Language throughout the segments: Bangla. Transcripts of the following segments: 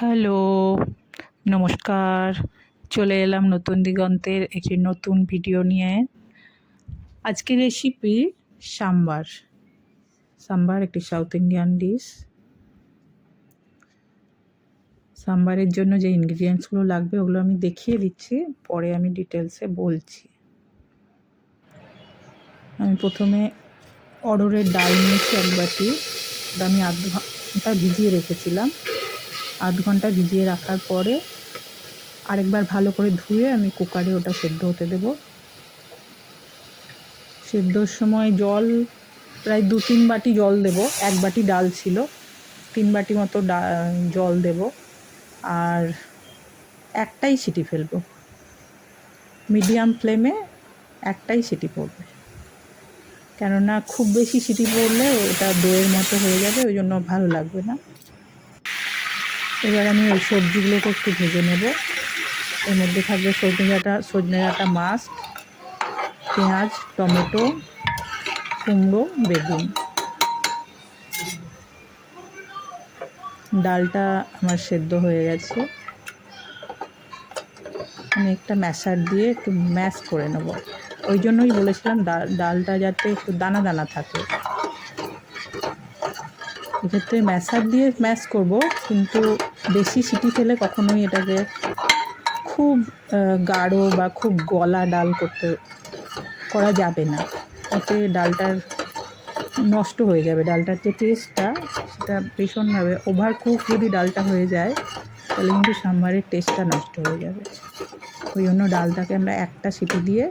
হ্যালো, নমস্কার। চলে এলাম নতুন দিগন্তের একটি নতুন ভিডিও নিয়ে। আজকের রেসিপি সাম্বার। সাম্বার একটি সাউথ ইন্ডিয়ান ডিশ। সাম্বারের জন্য যে ইনগ্রিডিয়েন্টসগুলো লাগবে ওগুলো আমি দেখিয়ে দিচ্ছি, পরে আমি ডিটেলসে বলছি। আমি প্রথমে অড়হরের ডাল নিয়েছি এক বাটি। ওটা আমি আধ ঘন্টা ভিজিয়ে রেখেছিলাম। আধ ঘন্টা ভিজিয়ে রাখার পরে আরেকবার ভালো করে ধুয়ে আমি কুকারে ওটা সেদ্ধ হতে দেব। সেদ্ধর সময় জল প্রায় 2-3 বাটি জল দেব। এক বাটি ডাল ছিল, 3 বাটি মতো জল দেব। আর একটাই সিটি ফেলবো, মিডিয়াম ফ্লেমে একটাই সিটি পড়বে, কেননা খুব বেশি সিটি পড়লে ওটা দইয়ের মতো হয়ে যাবে, ওই জন্য ভালো লাগবে না। এবার আমি ওই সবজিগুলোকে একটু ভেজে নেব। এর মধ্যে থাকবে সজনে ডাঁটা মাস্ট, পেঁয়াজ, টমেটো, কুমড়ো, বেগুন। ডালটা আমার সেদ্ধ হয়ে গেছে। আমি একটা ম্যাশার দিয়ে একটু ম্যাশ করে নেব। ওই জন্যই বলেছিলাম ডালটা যাতে একটু দানা দানা থাকে। এক্ষেত্রে ম্যাশার দিয়ে ম্যাশ করব, কিন্তু বেশি সিটি ফেলে কখনোই এটাকে খুব গাঢ় বা খুব গলা ডাল করা যাবে না। এতে ডালটার নষ্ট হয়ে যাবে। ডালটার যে টেস্টটা সেটা ভীষণভাবে ওভার কুক যদি ডালটা হয়ে যায় তাহলে কিন্তু সাম্বারের টেস্টটা নষ্ট হয়ে যাবে। ওই জন্য ডালটাকে আমরা একটা সিটি দিয়ে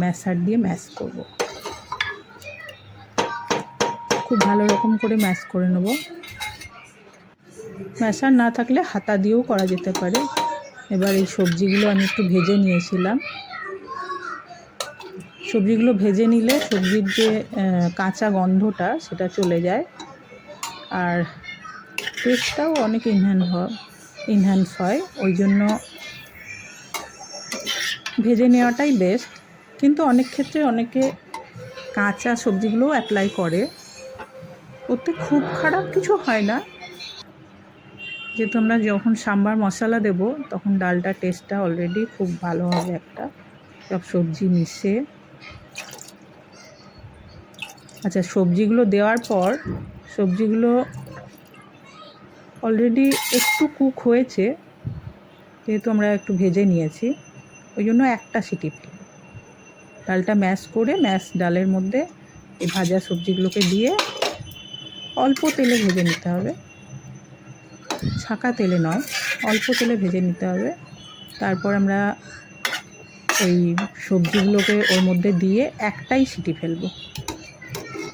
ম্যাশার দিয়ে ম্যাশ করব। খুব ভালো রকম করে ম্যাশ করে নেব। ম্যাশার না থাকলে হাতা দিয়েও করা যেতে পারে। এবার এই সবজিগুলো আমি একটু ভেজে নিয়েছিলাম। সবজিগুলো ভেজে নিলে সবজির যে কাঁচা গন্ধটা সেটা চলে যায়, আর টেস্টটাও অনেক ইনহ্যান্স হয়। ওই জন্য ভেজে নেওয়াটাই বেস্ট। কিন্তু অনেক ক্ষেত্রে অনেকে কাঁচা সবজিগুলোও অ্যাপ্লাই করে, ওতে খুব খারাপ কিছু হয় না। যেহেতু আমরা যখন সাম্বার মশলা দেব তখন ডালটার টেস্টটা অলরেডি খুব ভালো হবে, একটা সব সবজি মিশে। আচ্ছা, সবজিগুলো দেওয়ার পর সবজিগুলো অলরেডি একটু কুক হয়েছে, যেহেতু আমরা একটু ভেজে নিয়েছি, ওই জন্য একটা সিটি ফেলব। ডালটা ম্যাশ করে ডালের মধ্যে এই ভাজা সবজিগুলোকে দিয়ে অল্প তেলে ভেজে নিতে হবে। ছাঁকা তেলে নয়, অল্প তেলে ভেজে নিতে হবে। তারপর আমরা ওই সবজিগুলোকে ওর মধ্যে দিয়ে একটাই সিটি ফেলব।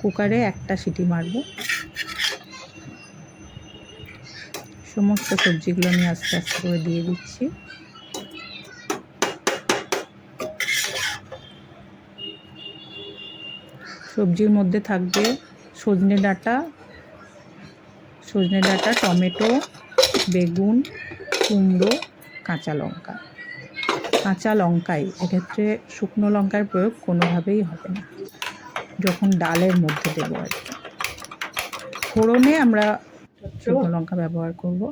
কুকারে একটা সিটি মারব। সমস্ত সবজিগুলো আমি আস্তে আস্তে করে দিয়ে দিচ্ছি। সবজির মধ্যে থাকবে সজনে ডাঁটা, টমেটো, বেগুন, কুমড়ো, কাঁচা লঙ্কা। কাঁচা লঙ্কাই, এক্ষেত্রে শুকনো লঙ্কার প্রয়োগ কোনোভাবেই হবে না যখন ডালের মধ্যে দেবো। আর কি ফোড়নে আমরা শুকনো লঙ্কা ব্যবহার করব।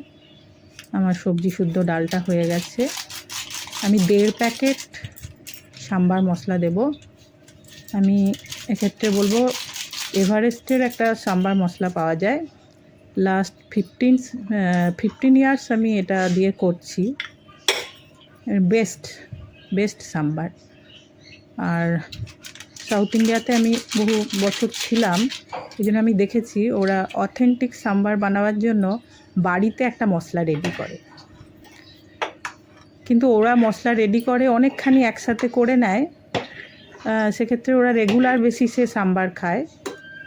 আমার সবজি শুদ্ধ ডালটা হয়ে গেছে। আমি 1.5 প্যাকেট সাম্বার মশলা দেব। আমি এক্ষেত্রে বলবো এভারেস্টের একটা সাম্বার মশলা পাওয়া যায়। লাস্ট 15 ইয়ার্স আমি এটা দিয়ে করছি। বেস্ট সাম্বার। আর সাউথ ইন্ডিয়াতে আমি বহু বছর ছিলাম, এই জন্য আমি দেখেছি ওরা অথেন্টিক সাম্বার বানাবার জন্য বাড়িতে একটা মশলা রেডি করে। কিন্তু ওরা মশলা রেডি করে অনেকখানি একসাথে করে নেয়, সেক্ষেত্রে ওরা রেগুলার বেসিসে সাম্বার খায়।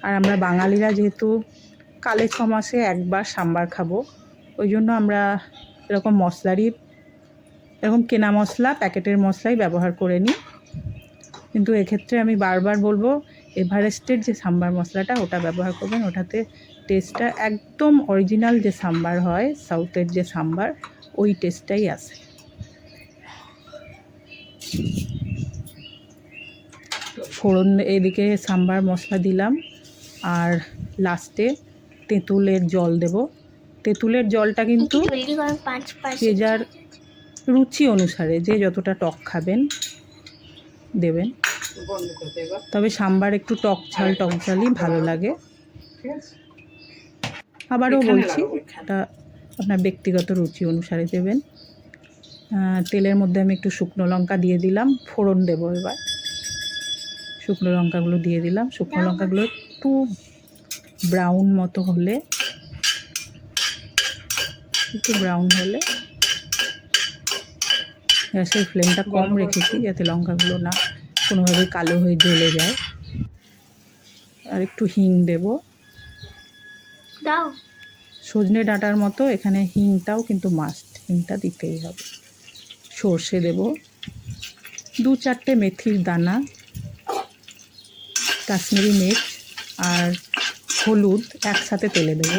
আর আমরা বাঙালিরা যেহেতু কালে 6 মাসে একবার সাম্বার খাবো, ওই জন্য আমরা এরকম কেনা মশলা, প্যাকেটের মশলাই ব্যবহার করে নিই। কিন্তু এক্ষেত্রে আমি বারবার বলবো এভারেস্টের যে সাম্বার মশলাটা ওটা ব্যবহার করবেন। ওটাতে টেস্টটা একদম অরিজিনাল যে সাম্বার হয়, সাউথের যে সাম্বার, ওই টেস্টটাই আসে। ফোড়ন এদিকে সাম্বার মশলা দিলাম, আর লাস্টে তেঁতুলের জল দেব। তেঁতুলের জলটা কিন্তু যে যার রুচি অনুসারে যে যতটা টক খাবেন দেবেন, তবে সাম্বার একটু টক ঝালই ভালো লাগে। আবারও বলছি, এটা আপনার ব্যক্তিগত রুচি অনুসারে দেবেন। তেলের মধ্যে আমি একটু শুকনো লঙ্কা দিয়ে দিলাম, ফোড়ন দেবো এবার। শুকনো লঙ্কাগুলো দিয়ে দিলাম, শুকনো লঙ্কাগুলো একটু ব্রাউন মতো হলে, একটু ব্রাউন হলে, গ্যাসের ফ্লেমটা কম রেখেছি যাতে লঙ্কাগুলো না কোনোভাবে কালো হয়ে জ্বলে যায়। আর একটু হিং দেবো, সজনে ডাঁটার মতো এখানে হিংটাও কিন্তু মাস্ট, হিংটা দিতেই হবে। সর্ষে দেব, 2-4টে মেথির দানা, কাশ্মীরি মির্চ আর হলুদ একসাথে তেলে দেবো,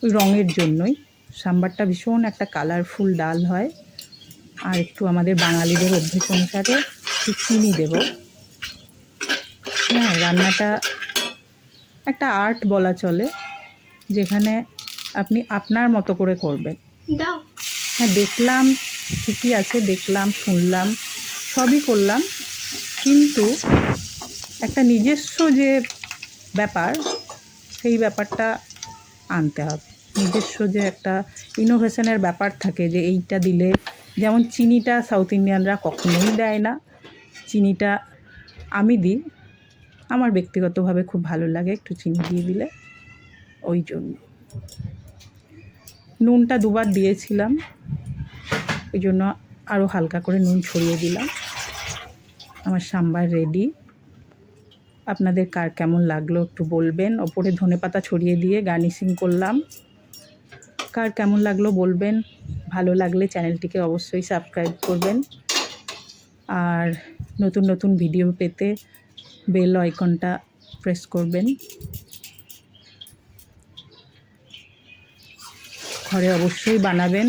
ওই রঙের জন্যই। সাম্বারটা ভীষণ একটা কালারফুল ডাল হয়। আর একটু আমাদের বাঙালিদের অভ্যেস অনুসারে একটু চিনি দেবো। হ্যাঁ, রান্নাটা একটা আর্ট বলা চলে, যেখানে আপনি আপনার মতো করে করবেন। হ্যাঁ, দেখলাম ঠিকই আছে, দেখলাম শুনলাম সবই করলাম, কিন্তু একটা নিজস্ব যে ব্যাপার, সেই ব্যাপারটা আনতে হবে। নিজস্ব যে একটা ইনোভেশনের ব্যাপার থাকে, যে এইটা দিলে, যেমন চিনিটা সাউথ ইন্ডিয়ানরা কখনোই দেয় না, চিনিটা আমি দিই, আমার ব্যক্তিগতভাবে খুব ভালো লাগে একটু চিনি দিয়ে দিলে, ওই জন্য। নুনটা 2বার দিয়েছিলাম, ওই জন্য আরও হালকা করে নুন ছড়িয়ে দিলাম। আমার সাম্বার রেডি। আপনাদের কার কেমন লাগলো একটু বলবেন। ওপরে ধনেপাতা ছড়িয়ে দিয়ে গার্নিশিং করলাম। কার কেমন লাগলো বলবেন। ভালো লাগলে চ্যানেলটিকে অবশ্যই সাবস্ক্রাইব করবেন, আর নতুন নতুন ভিডিও পেতে বেল আইকনটা প্রেস করবেন। ঘরে অবশ্যই বানাবেন।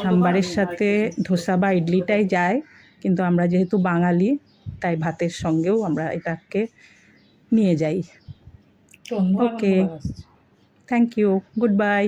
সাম্বারের সাথে ধোসা বা ইডলিটাই যায়, কিন্তু আমরা যেহেতু বাঙালি তাই ভাতের সঙ্গেও আমরা এটাকে নিয়ে যাই। ওকে, থ্যাংক ইউ, গুড বাই।